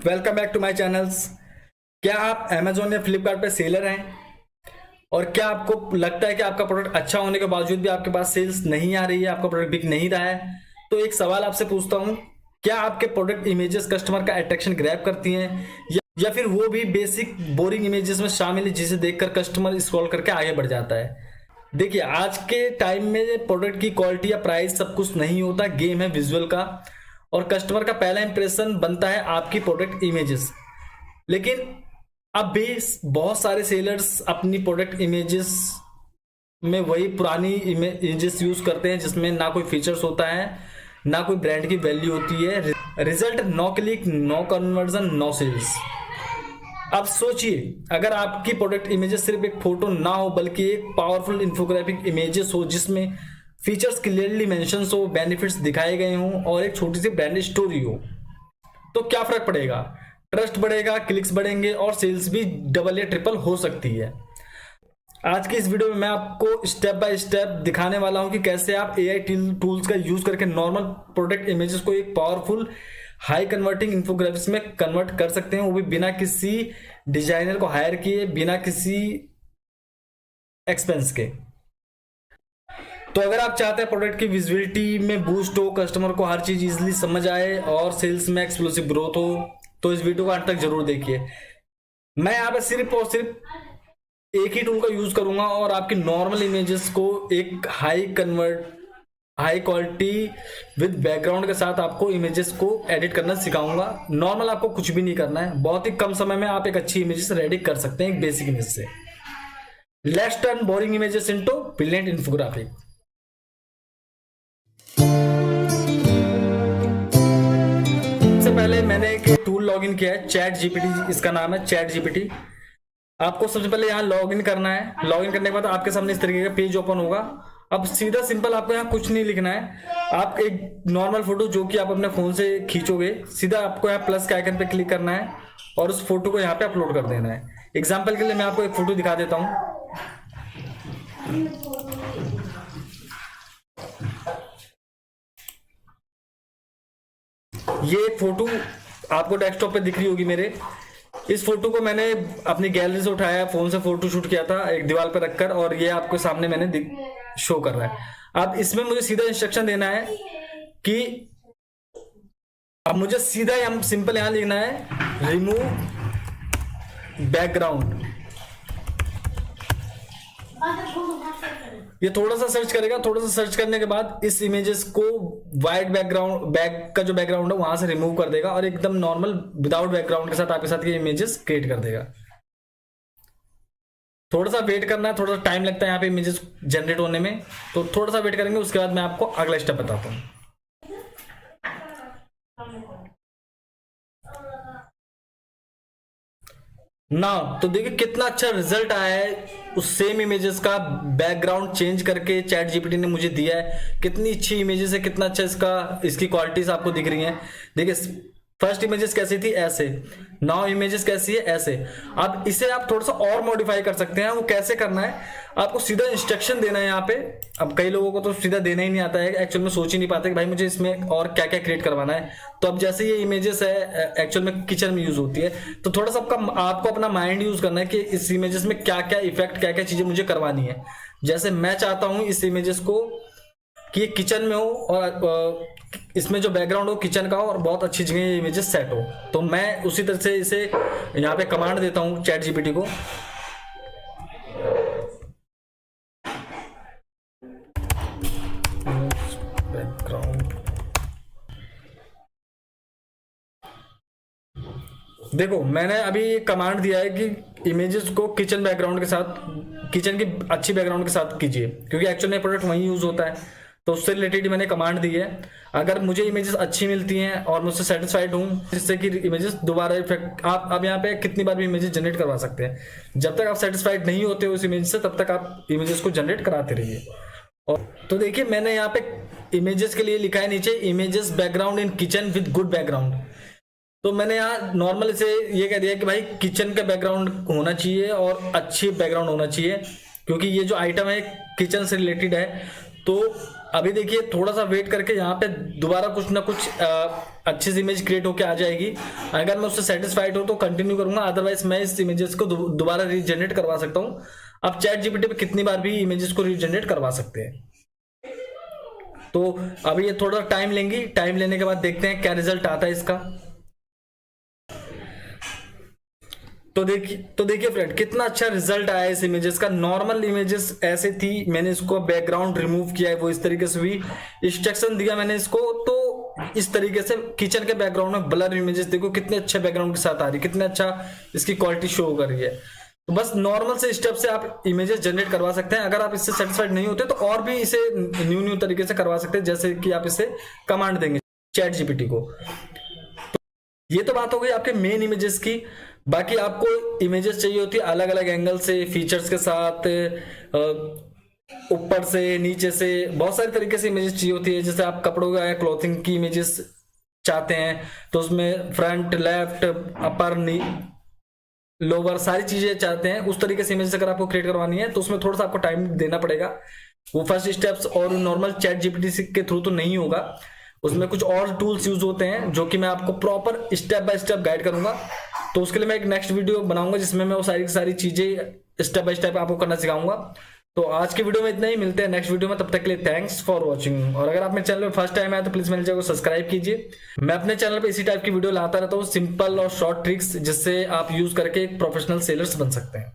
Welcome back to my channels. क्या आप Amazon या फ्लिपकार्ट पे सेलर हैं और क्या आपको लगता है कि आपका प्रोडक्ट अच्छा होने के बावजूद भी आपके पास सेल्स नहीं आ रही है, आपका प्रोडक्ट बिक नहीं रहा है? तो एक सवाल आपसे पूछता हूं, क्या आपके प्रोडक्ट इमेजेस कस्टमर का अट्रैक्शन ग्रैब करती हैं या फिर वो भी बेसिक बोरिंग इमेजेस में शामिल है जिसे देखकर कस्टमर स्क्रॉल करके आगे बढ़ जाता है? देखिए, आज के टाइम में प्रोडक्ट की क्वालिटी या प्राइस सब कुछ नहीं होता, गेम है विजुअल का। और कस्टमर का पहला इंप्रेशन बनता है आपकी प्रोडक्ट इमेजेस। लेकिन अब भी बहुत सारे सेलर्स अपनी प्रोडक्ट इमेजेस में वही पुरानी इमेजेस यूज करते हैं जिसमें ना कोई फीचर्स होता है, ना कोई ब्रांड की वैल्यू होती है। Result no click, no conversion, no sales. अब सोचिए, अगर आपकी प्रोडक्ट इमेजेस सिर्फ एक फोटो ना हो बल्कि एक पावरफुल इंफोग्राफिक इमेजेस हो जिसमें फीचर्स क्लियरली मेंशन हो, बेनिफिट्स दिखाए गए हों और एक छोटी सी ब्रांड स्टोरी हो, तो क्या फर्क पड़ेगा? ट्रस्ट बढ़ेगा, क्लिक्स बढ़ेंगे और सेल्स भी डबल या ट्रिपल हो सकती है। आज की इस वीडियो में मैं आपको स्टेप बाय स्टेप दिखाने वाला हूं कि कैसे आप एआई टूल्स का यूज करके नॉर्मल प्रोडक्ट इमेजेस को एक पावरफुल हाई कन्वर्टिंग इंफोग्राफिक्स में कन्वर्ट कर सकते हैं, वो भी बिना किसी डिजाइनर को हायर किए, बिना किसी एक्सपेंस के। तो अगर आप चाहते हैं प्रोडक्ट की विजिबिलिटी में बूस्ट हो, कस्टमर को हर चीज इजीली समझ आए और सेल्स में एक्सप्लोसिव ग्रोथ हो, तो इस वीडियो को अंत तक जरूर देखिए। मैं यहाँ पे सिर्फ और सिर्फ एक ही टूल का यूज करूंगा और आपकी नॉर्मल इमेजेस को एक हाई क्वालिटी विद बैकग्राउंड के साथ आपको इमेजेस को एडिट करना सिखाऊंगा। नॉर्मल आपको कुछ भी नहीं करना है, बहुत ही कम समय में आप एक अच्छी इमेजेस रेडी कर सकते हैं एक बेसिक इमेज से। Let's turn boring images into brilliant infographic. पहले मैंने एक टूल लॉगिन किया है, चैट जीपीटी इसका नाम है, चैट जीपीटी। आपको सबसे पहले यहाँ लॉगिन करना है। लॉगिन करने के बाद आपके सामने इस तरीके का पेज ओपन होगा। अब सीधा सिंपल आपको यहाँ कुछ नहीं लिखना है। आप एक नॉर्मल फोटो जो कि आप अपने फोन से खींचोगे, सीधा आपको यहाँ प्लस के आइकन पे क्लिक करना है और उस फोटो को यहाँ पे अपलोड कर देना है। एग्जाम्पल के लिए मैं आपको एक फोटो दिखा देता हूँ। ये एक फोटो आपको डेस्कटॉप पे दिख रही होगी मेरे। इस फोटो को मैंने अपनी गैलरी से उठाया, फोन से फोटो शूट किया था एक दीवार पर रखकर, और ये आपके सामने मैंने शो कर रहा है। अब इसमें मुझे सीधा इंस्ट्रक्शन देना है कि अब मुझे सीधा सिंपल यहां लिखना है, रिमूव बैकग्राउंड। ये थोड़ा सा सर्च करेगा, थोड़ा सा सर्च करने के बाद इस इमेजेस को वाइट बैकग्राउंड, बैक का जो बैकग्राउंड है वहां से रिमूव कर देगा और एकदम नॉर्मल विदाउट बैकग्राउंड के साथ आपके साथ ये इमेजेस क्रिएट कर देगा। थोड़ा सा वेट करना है, थोड़ा सा टाइम लगता है यहाँ पे इमेजेस जनरेट होने में, तो थोड़ा सा वेट करेंगे, उसके बाद मैं आपको अगला स्टेप बताता हूँ। ना तो देखिए कितना अच्छा रिजल्ट आया है उस सेम इमेजेस का बैकग्राउंड चेंज करके चैट जीपीटी ने मुझे दिया है। कितनी अच्छी इमेजेस है, कितना अच्छा इसकी क्वालिटीज आपको दिख रही हैं। देखिए फर्स्ट इमेजेस कैसी थी, ऐसे। नाउ इमेजेस कैसी है, ऐसे। अब इसे आप थोड़ा सा और मॉडिफाई कर सकते हैं। वो कैसे करना है, आपको सीधा इंस्ट्रक्शन देना है यहाँ पे। अब कई लोगों को तो सीधा देना ही नहीं आता है, एक्चुअल में सोच ही नहीं पाते कि भाई मुझे इसमें और क्या क्या क्रिएट करवाना है। तो अब जैसे ये इमेजेस है एक्चुअल में किचन में यूज होती है, तो थोड़ा सा आपको अपना माइंड यूज करना है कि इस इमेजेस में क्या क्या इफेक्ट, क्या क्या चीजें मुझे करवानी है। जैसे मैं चाहता हूँ इस इमेजेस को कि ये किचन में हो और इसमें जो बैकग्राउंड हो किचन का हो और बहुत अच्छी जगह ये इमेजेस सेट हो, तो मैं उसी तरह से इसे यहाँ पे कमांड देता हूँ चैट जीपीटी को। बैकग्राउंड देखो, मैंने अभी कमांड दिया है कि इमेजेस को किचन बैकग्राउंड के साथ, किचन की अच्छी बैकग्राउंड के साथ कीजिए, क्योंकि एक्चुअल में प्रोडक्ट वहीं यूज होता है, तो उससे रिलेटेड मैंने कमांड दी है। अगर मुझे इमेजेस अच्छी मिलती हैं और मुझसे सेटिस्फाइड हूँ, जिससे कि इमेजेस दोबारा इफेक्ट, आप अब यहाँ पे कितनी बार भी इमेजेस जनरेट करवा सकते हैं। जब तक आप सेटिस्फाइड नहीं होते हो उस इमेज से, तब तक आप इमेजेस को जनरेट कराते रहिए। और तो देखिए मैंने यहाँ पे इमेजेस के लिए लिखा है नीचे, images background in kitchen with good background. तो मैंने यहाँ नॉर्मल से ये कह दिया कि भाई किचन का बैकग्राउंड होना चाहिए और अच्छी बैकग्राउंड होना चाहिए, क्योंकि ये जो आइटम है किचन से रिलेटेड है। तो अभी देखिए थोड़ा सा वेट करके यहाँ पे दोबारा कुछ ना कुछ अच्छी सी इमेज क्रिएट होके आ जाएगी। अगर मैं उससे सेटिस्फाइड हूँ तो कंटिन्यू करूंगा, अदरवाइज मैं इस इमेजेस को दोबारा रीजनरेट करवा सकता हूँ। आप चैट जीपीटी पे कितनी बार भी इमेजेस को रीजनरेट करवा सकते हैं। तो अभी ये थोड़ा टाइम लेंगी, टाइम लेने के बाद देखते हैं क्या रिजल्ट आता है इसका। तो देखिए फ्रेंड कितना अच्छा रिजल्ट आया इस इमेजेस का। नॉर्मल इमेजेस ऐसे थी, मैंने इसको बैकग्राउंड रिमूव किया है वो इस तरीके से हुई, इंस्ट्रक्शन दिया मैंने इसको, तो इस तरीके से किचन के बैकग्राउंड में ब्लर इमेजेस देखो कितने अच्छे बैकग्राउंड के साथ आ रही है, कितने अच्छा इसकी क्वालिटी शो कर रही है। तो बस नॉर्मल से स्टेप से आप इमेजेस जनरेट करवा सकते हैं। अगर आप इससे सेटिस्फाइड नहीं होते तो और भी इसे न्यू तरीके से करवा सकते हैं, जैसे कि आप इसे कमांड देंगे चैट जीपीटी को। तो ये तो बात हो गई आपके मेन इमेजेस की। बाकी आपको इमेजेस चाहिए होती है अलग अलग एंगल से, फीचर्स के साथ, ऊपर से, नीचे से, बहुत सारे तरीके से इमेजेस चाहिए होती है। जैसे आप कपड़ों का या क्लॉथिंग की इमेजेस चाहते हैं तो उसमें फ्रंट, लेफ्ट, अपर, लोअर सारी चीजें चाहते हैं, उस तरीके से इमेज अगर आपको क्रिएट करवानी है तो उसमें थोड़ा सा आपको टाइम देना पड़ेगा। वो फर्स्ट स्टेप्स और नॉर्मल चैट जीपीटी के थ्रू तो नहीं होगा, उसमें कुछ और टूल्स यूज होते हैं जो कि मैं आपको proper step by step guide करूंगा। तो उसके लिए मैं एक नेक्स्ट वीडियो बनाऊंगा जिसमें मैं वो सारी चीजें स्टेप बाय स्टेप आपको करना सिखाऊंगा। तो आज की वीडियो में इतना ही, मिलते हैं नेक्स्ट वीडियो में, तब तक के लिए थैंक्स फॉर वॉचिंग। और अगर आप मेरे चैनल में फर्स्ट टाइम आए तो प्लीज मेरे चैनल को सब्सक्राइब कीजिए। मैं अपने चैनल पे इसी टाइप की वीडियो लाता रहता हूँ, सिंपल और शॉर्ट ट्रिक्स जिससे आप यूज करके एक प्रोफेशनल सेलर्स बन सकते हैं।